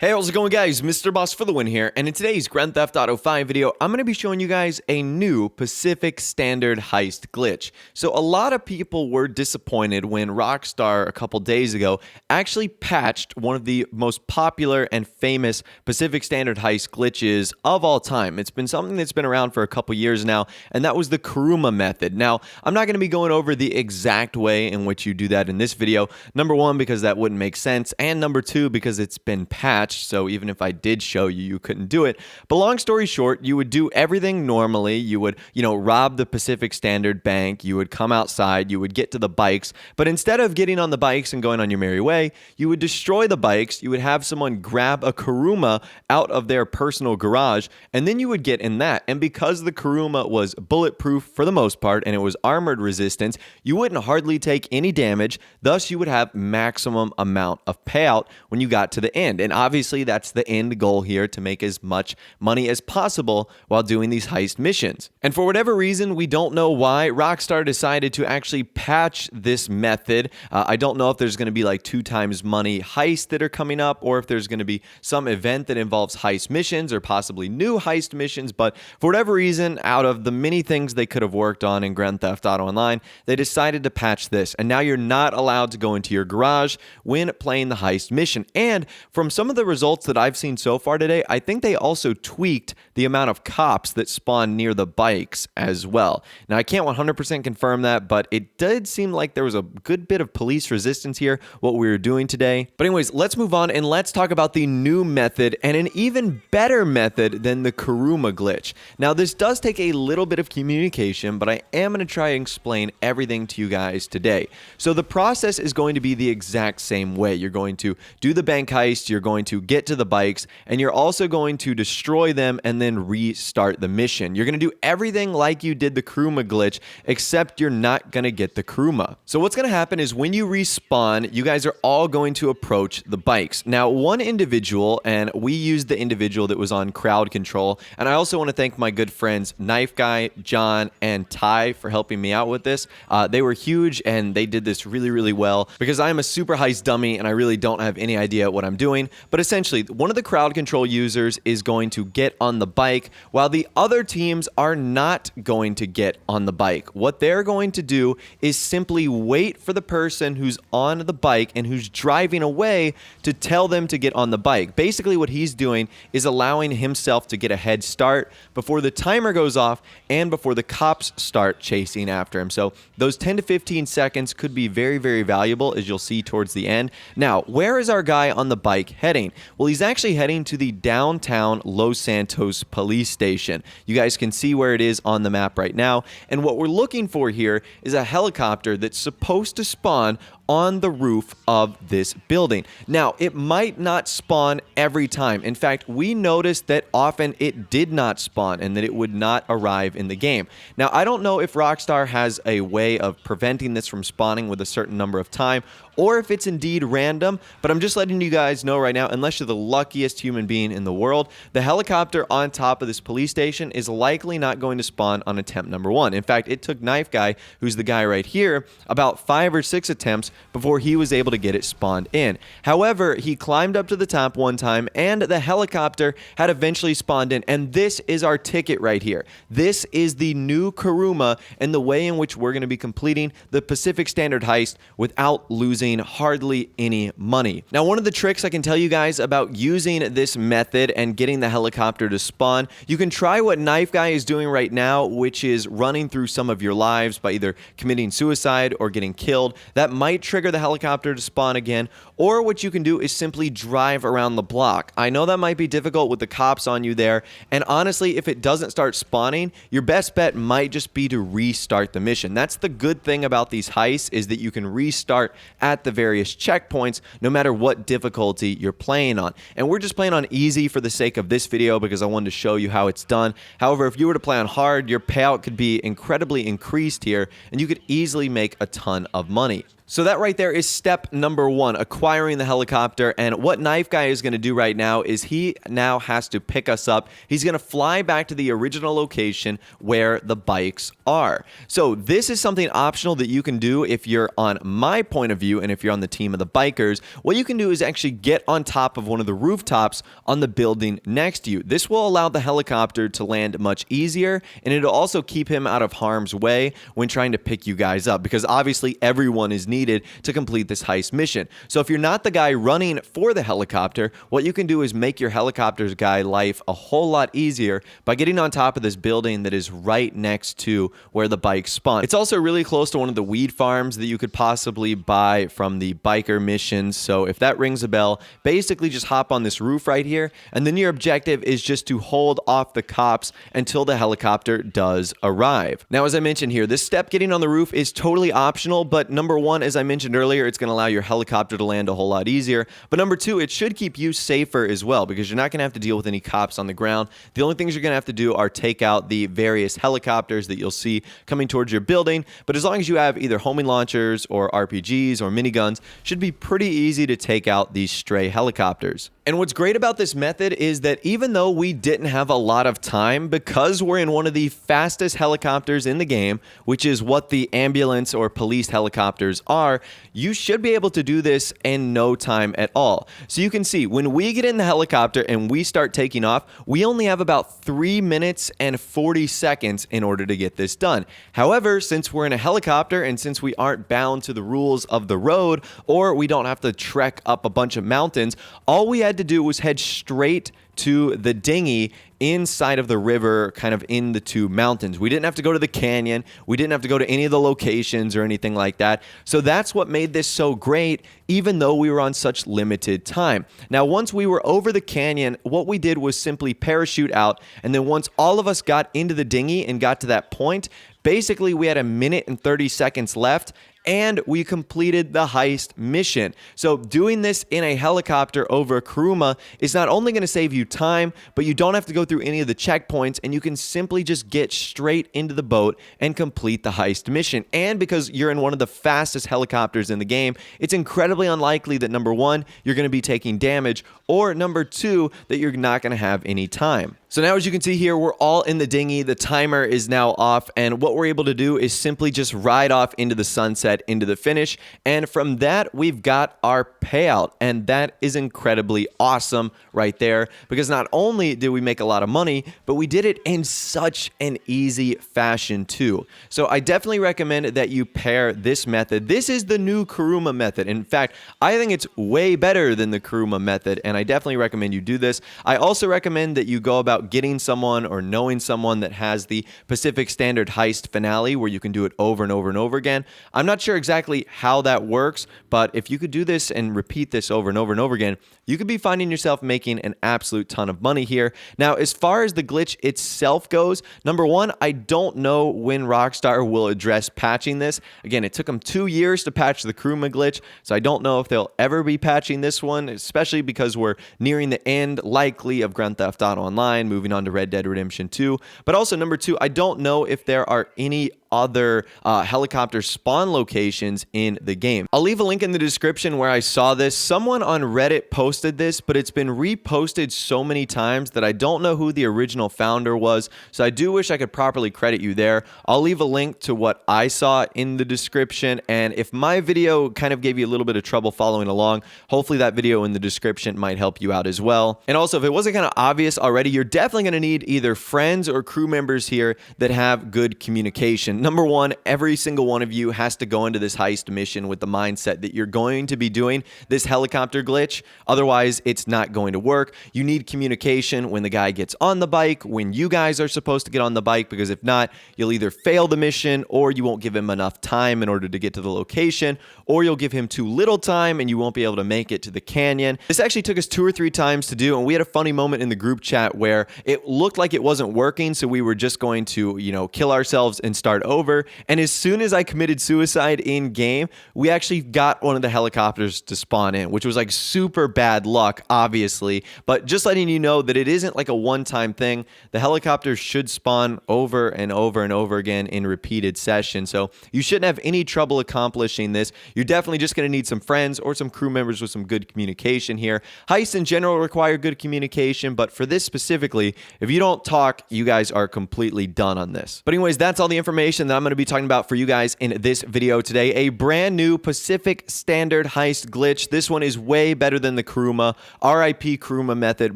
Hey, how's it going, guys? Mr. Boss for the win here, and in today's Grand Theft Auto 5 video, I'm going to be showing you guys a new Pacific Standard heist glitch. So a lot of people were disappointed when Rockstar a couple days ago actually patched one of the most popular and famous Pacific Standard heist glitches of all time. It's been something that's been around for a couple years now, and that was the Kuruma method. Now, I'm not going to be going over the exact way in which you do that in this video. Number one, because that wouldn't make sense, and number two, because it's been patched. So even if I did show you, you couldn't do it. But long story short, you would do everything normally. You would, rob the Pacific Standard Bank. You would come outside. You would get to the bikes. But instead of getting on the bikes and going on your merry way, you would destroy the bikes. You would have someone grab a Kuruma out of their personal garage, and then you would get in that. And because the Kuruma was bulletproof for the most part, and it was armored resistance, you wouldn't hardly take any damage. Thus, you would have maximum amount of payout when you got to the end. And obviously, that's the end goal here, to make as much money as possible while doing these heist missions. And for whatever reason, we don't know why, Rockstar decided to actually patch this method. I don't know if there's going to be like 2 times money heists that are coming up, or if there's going to be some event that involves heist missions or possibly new heist missions. But for whatever reason, out of the many things they could have worked on in Grand Theft Auto Online, they decided to patch this. And now you're not allowed to go into your garage when playing the heist mission. And from some of the results that I've seen so far today, I think they also tweaked the amount of cops that spawn near the bikes as well. Now, I can't 100% confirm that, but it did seem like there was a good bit of police resistance here, what we were doing today. But anyways, let's move on and let's talk about the new method, and an even better method than the Kuruma glitch. Now, this does take a little bit of communication, but I am going to try and explain everything to you guys today. So the process is going to be the exact same way. You're going to do the bank heist, you're going to get to the bikes, and you're also going to destroy them and then restart the mission. You're going to do everything like you did the Kuruma glitch, except you're not going to get the Kuruma. So what's going to happen is when you respawn, you guys are all going to approach the bikes. Now, one individual, and we used the individual that was on crowd control, and I also want to thank my good friends Knifeguy, John, and Ty for helping me out with this. They were huge, and they did this really, really well, because I'm a super heist dummy, and I really don't have any idea what I'm doing. But essentially, one of the crowd control users is going to get on the bike, while the other teams are not going to get on the bike. What they're going to do is simply wait for the person who's on the bike and who's driving away to tell them to get on the bike. Basically, what he's doing is allowing himself to get a head start before the timer goes off and before the cops start chasing after him. So those 10 to 15 seconds could be very, very valuable, as you'll see towards the end. Now, where is our guy on the bike heading? Well, he's actually heading to the downtown Los Santos police station. You guys can see where it is on the map right now. And what we're looking for here is a helicopter that's supposed to spawn on the roof of this building. Now, it might not spawn every time. In fact, we noticed that often it did not spawn and that it would not arrive in the game. Now, I don't know if Rockstar has a way of preventing this from spawning with a certain number of time, or if it's indeed random, but I'm just letting you guys know right now, unless you're the luckiest human being in the world, the helicopter on top of this police station is likely not going to spawn on attempt number 1. In fact, it took Knifeguy, who's the guy right here, about 5 or 6 attempts before he was able to get it spawned in. However, he climbed up to the top one time, and the helicopter had eventually spawned in, and this is our ticket right here. This is the new Kuruma, and the way in which we're going to be completing the Pacific Standard heist without losing hardly any money. Now, one of the tricks I can tell you guys about using this method and getting the helicopter to spawn, you can try what Knifeguy is doing right now, which is running through some of your lives by either committing suicide or getting killed. That might trigger the helicopter to spawn again. Or what you can do is simply drive around the block. I know that might be difficult with the cops on you there, and honestly, if it doesn't start spawning, your best bet might just be to restart the mission. That's the good thing about these heists, is that you can restart at the various checkpoints no matter what difficulty you're playing on. And we're just playing on easy for the sake of this video, because I wanted to show you how it's done. However, if you were to play on hard, your payout could be incredibly increased here, and you could easily make a ton of money. So that right there is step number 1, acquiring the helicopter. And what Knifeguy is going to do right now is he now has to pick us up. He's going to fly back to the original location where the bikes are. So this is something optional that you can do if you're on my point of view and if you're on the team of the bikers. What you can do is actually get on top of one of the rooftops on the building next to you. This will allow the helicopter to land much easier, and it'll also keep him out of harm's way when trying to pick you guys up, because obviously everyone is needed to complete this heist mission. So if you're not the guy running for the helicopter, what you can do is make your helicopter's guy life a whole lot easier by getting on top of this building that is right next to where the bikes spawn. It's also really close to one of the weed farms that you could possibly buy from the biker missions. So if that rings a bell, basically just hop on this roof right here, and then your objective is just to hold off the cops until the helicopter does arrive. Now, as I mentioned here, this step, getting on the roof, is totally optional, but number 1, as I mentioned earlier, it's going to allow your helicopter to land a whole lot easier. But number 2, it should keep you safer as well, because you're not going to have to deal with any cops on the ground. The only things you're going to have to do are take out the various helicopters that you'll see coming towards your building. But as long as you have either homing launchers or RPGs or miniguns, should be pretty easy to take out these stray helicopters. And what's great about this method is that even though we didn't have a lot of time, because we're in one of the fastest helicopters in the game, which is what the ambulance or police helicopters are, you should be able to do this in no time at all. So you can see when we get in the helicopter and we start taking off, we only have about 3 minutes and 40 seconds in order to get this done. However, since we're in a helicopter and since we aren't bound to the rules of the road, or we don't have to trek up a bunch of mountains, all we had to do was head straight to the dinghy inside of the river, kind of in the 2 mountains. We didn't have to go to the canyon. We didn't have to go to any of the locations or anything like that. So that's what made this so great, even though we were on such limited time. Now, once we were over the canyon, what we did was simply parachute out. And then once all of us got into the dinghy and got to that point, basically we had 1 minute and 30 seconds left, and we completed the heist mission. So doing this in a helicopter over Kuruma is not only going to save you time, but you don't have to go through any of the checkpoints, and you can simply just get straight into the boat and complete the heist mission. And because you're in one of the fastest helicopters in the game, it's incredibly unlikely that number 1, you're going to be taking damage, or number 2, that you're not going to have any time. So now, as you can see here, we're all in the dinghy. The timer is now off, and what we're able to do is simply just ride off into the sunset, into the finish, and from that, we've got our payout, and that is incredibly awesome right there, because not only did we make a lot of money, but we did it in such an easy fashion too. So I definitely recommend that you pair this method. This is the new Kuruma method. In fact, I think it's way better than the Kuruma method, and I definitely recommend you do this. I also recommend that you go about getting someone or knowing someone that has the Pacific Standard Heist finale, where you can do it over and over and over again. I'm not sure exactly how that works, but if you could do this and repeat this over and over and over again, you could be finding yourself making an absolute ton of money here. Now, as far as the glitch itself goes, number 1, I don't know when Rockstar will address patching this. Again, it took them 2 years to patch the Kuruma glitch, so I don't know if they'll ever be patching this one, especially because we're nearing the end, likely, of Grand Theft Auto Online, moving on to Red Dead Redemption 2. But also, number 2, I don't know if there are any other helicopter spawn locations in the game. I'll leave a link in the description where I saw this. Someone on Reddit posted this, but it's been reposted so many times that I don't know who the original founder was, so I do wish I could properly credit you there. I'll leave a link to what I saw in the description, and if my video kind of gave you a little bit of trouble following along, hopefully that video in the description might help you out as well. And also, if it wasn't kind of obvious already, you're definitely going to need either friends or crew members here that have good communication. Number 1, every single one of you has to go into this heist mission with the mindset that you're going to be doing this helicopter glitch. Otherwise, it's not going to work. You need communication when the guy gets on the bike, when you guys are supposed to get on the bike, because if not, you'll either fail the mission, or you won't give him enough time in order to get to the location, or you'll give him too little time and you won't be able to make it to the canyon. This actually took us 2 or 3 times to do, and we had a funny moment in the group chat where it looked like it wasn't working, so we were just going to, kill ourselves and start over. And as soon as I committed suicide in game, we actually got one of the helicopters to spawn in, which was like super bad luck, obviously. But just letting you know that it isn't like a one-time thing. The helicopters should spawn over and over and over again in repeated sessions. So you shouldn't have any trouble accomplishing this. You're definitely just going to need some friends or some crew members with some good communication here. Heists in general require good communication, but for this specifically, if you don't talk, you guys are completely done on this. But anyways, that's all the information that I'm going to be talking about for you guys in this video today. A brand new Pacific Standard Heist glitch. This one is way better than the Kuruma. RIP Kuruma method,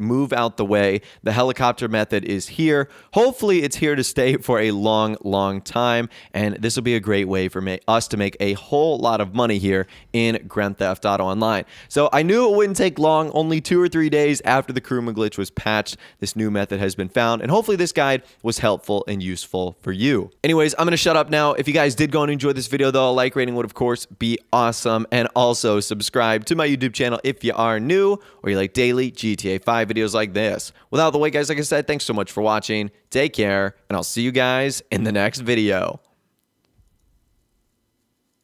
move out the way. The helicopter method is here. Hopefully it's here to stay for a long time, and this will be a great way for us to make a whole lot of money here in Grand Theft Auto Online. So I knew it wouldn't take long. Only 2 or 3 days after the Kuruma glitch was patched, this new method has been found, and hopefully this guide was helpful and useful for you. Anyways, I'm going to shut up now. If you guys did go and enjoy this video, though, a like rating would, of course, be awesome. And also subscribe to my YouTube channel if you are new or you like daily GTA 5 videos like this. Without the way, guys, like I said, thanks so much for watching. Take care, and I'll see you guys in the next video.